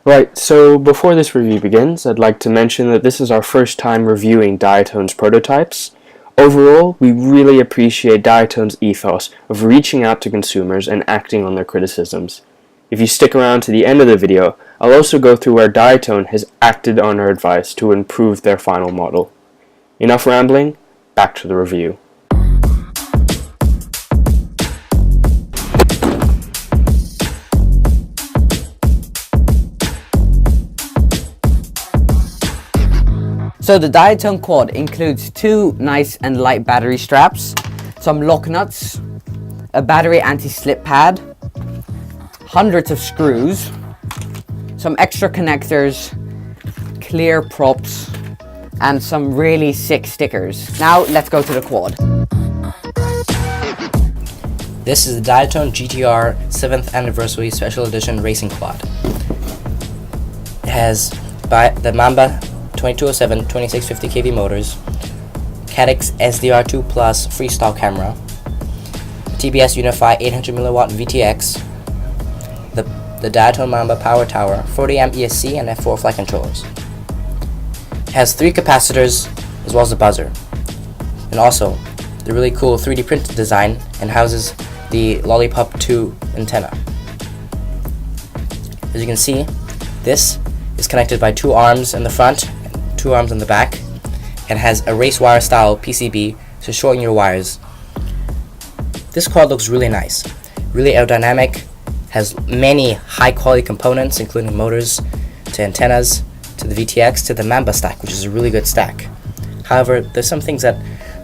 Right, so before this review begins, I'd like to mention that this is our first time reviewing Diatone's prototypes. Overall, we really appreciate Diatone's ethos of reaching out to consumers and acting on their criticisms. If you stick around to the end of the video, I'll also go through where Diatone has acted on our advice to improve their final model. Enough rambling, back to the review. So the Diatone quad includes two nice and light battery straps, some lock nuts, a battery anti-slip pad, hundreds of screws, some extra connectors, clear props, and some really sick stickers. Now let's go to the quad. This is the Diatone GTR 7th Anniversary Special Edition Racing Quad. It has the Mamba 2207 2650 kV motors, Caddx SDR2 Plus freestyle camera, TBS Unify 800mW VTX, the Diatone Mamba Power Tower, 40A ESC and F4 flight controllers. It has 3 capacitors as well as a buzzer, and also the really cool 3D printed design and houses the Lollipop 2 antenna. As you can see, this is connected by 2 arms in the front, 2 arms in the back, and has a race wire style PCB to shorten your wires. This quad looks really nice, really aerodynamic, has many high quality components including motors, to antennas, to the VTX, to the Mamba stack, which is a really good stack. However, there's some things that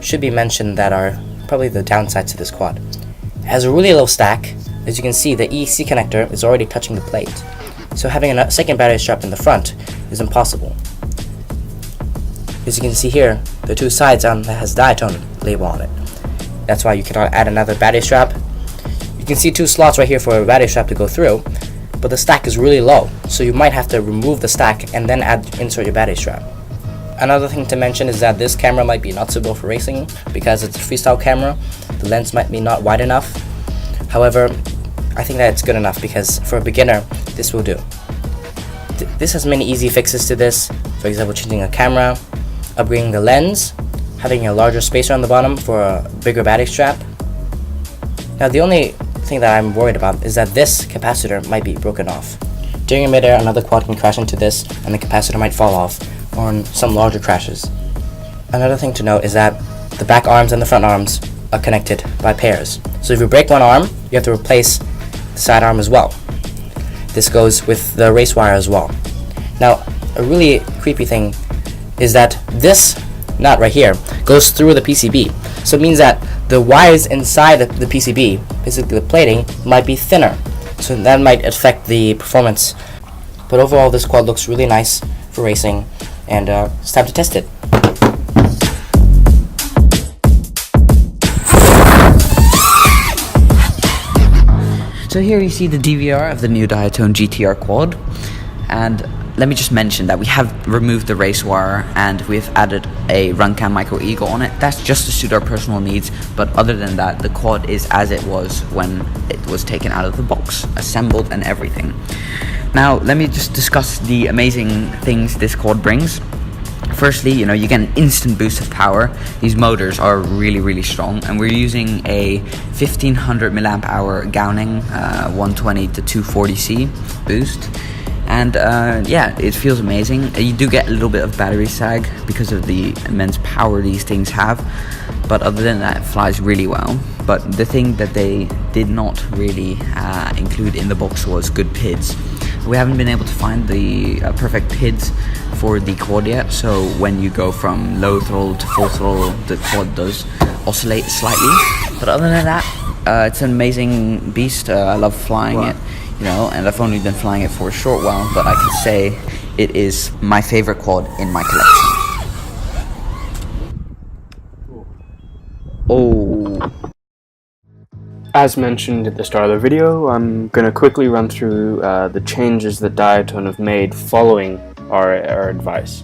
should be mentioned that are probably the downsides to this quad. It has a really low stack. As you can see, the EC connector is already touching the plate, so having a second battery strap in the front is impossible. As you can see here, the 2 sides that has Diatone label on it. That's why you cannot add another battery strap. You can see 2 slots right here for a battery strap to go through, but the stack is really low, so you might have to remove the stack and then insert your battery strap. Another thing to mention is that this camera might be not suitable for racing because it's a freestyle camera. The lens might be not wide enough. However, I think that it's good enough because for a beginner, this will do. This has many easy fixes to this. For example, changing a camera, upgrading the lens, having a larger spacer on the bottom for a bigger battery strap. Now the only thing that I'm worried about is that this capacitor might be broken off. During midair, another quad can crash into this and the capacitor might fall off, or in some larger crashes. Another thing to note is that the back arms and the front arms are connected by pairs. So if you break one arm, you have to replace the side arm as well. This goes with the race wire as well. Now, a really creepy thing is that this nut right here goes through the PCB. So it means that the wires inside the PCB, basically the plating, might be thinner. So that might affect the performance. But overall, this quad looks really nice for racing, and it's time to test it. So here you see the DVR of the new Diatone GTR quad, and let me just mention that we have removed the race wire and we've added a RunCam Micro Eagle on it. That's just to suit our personal needs, but other than that, the quad is as it was when it was taken out of the box, assembled and everything. Now, let me just discuss the amazing things this quad brings. Firstly, you get an instant boost of power. These motors are really strong, and we're using a 1500 milliamp hour Gowning 120 to 240C boost. And yeah, it feels amazing. You do get a little bit of battery sag because of the immense power these things have, but other than that, it flies really well. But the thing that they did not really include in the box was good PIDs. We haven't been able to find the perfect PIDs for the quad yet, so when you go from low throttle to full throttle, the quad does oscillate slightly. But other than that, it's an amazing beast. I love flying it. And I've only been flying it for a short while, but I can say it is my favorite quad in my collection. Oh. As mentioned at the start of the video, I'm going to quickly run through the changes that Diatone have made following our advice.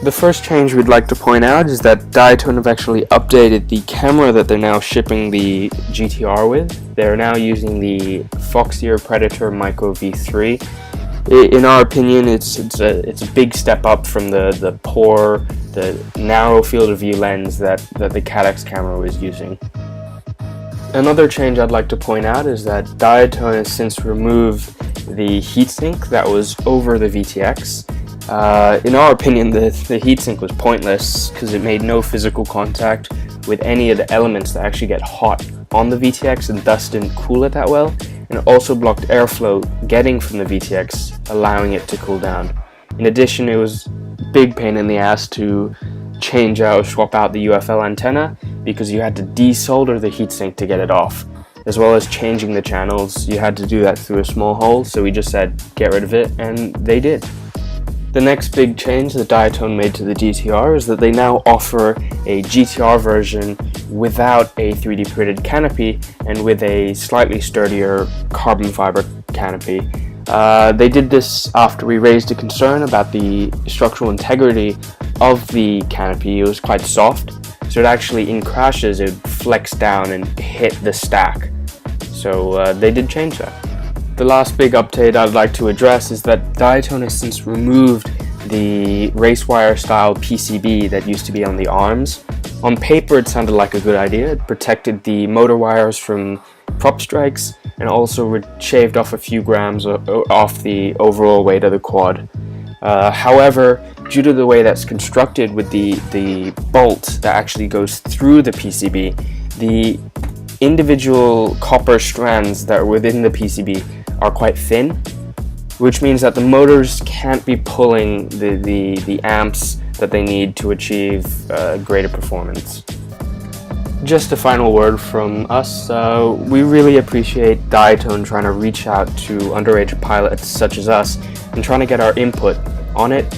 The first change we'd like to point out is that Diatone have actually updated the camera that they're now shipping the GTR with. They're now using the Foxier Predator Micro V3. In our opinion, it's a big step up from the poor, the narrow field of view lens that the Cadex camera was using. Another change I'd like to point out is that Diatone has since removed the heatsink that was over the VTX. In our opinion, the heatsink was pointless because it made no physical contact with any of the elements that actually get hot on the VTX and thus didn't cool it that well, and it also blocked airflow getting from the VTX, allowing it to cool down. In addition, it was a big pain in the ass to swap out the UFL antenna because you had to desolder the heatsink to get it off, as well as changing the channels. You had to do that through a small hole, so we just said get rid of it, and they did. The next big change that Diatone made to the GTR is that they now offer a GTR version without a 3D printed canopy and with a slightly sturdier carbon fiber canopy. They did this after we raised a concern about the structural integrity of the canopy. It was quite soft, so it actually in crashes it would flex down and hit the stack. So they did change that. The last big update I'd like to address is that Diatone has since removed the race wire style PCB that used to be on the arms. On paper it sounded like a good idea. It protected the motor wires from prop strikes and also shaved off a few grams off the overall weight of the quad. However, due to the way that's constructed with the bolt that actually goes through the PCB, the individual copper strands that are within the PCB are quite thin, which means that the motors can't be pulling the amps that they need to achieve greater performance. Just a final word from us. We really appreciate Diatone trying to reach out to underage pilots such as us and trying to get our input on it.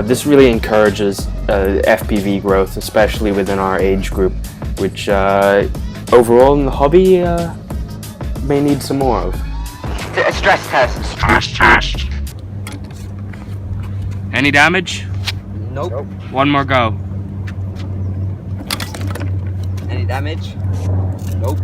This really encourages FPV growth, especially within our age group, which overall in the hobby may need some more of. A stress test. Stress test. Any damage? Nope. One more go. Any damage? Nope.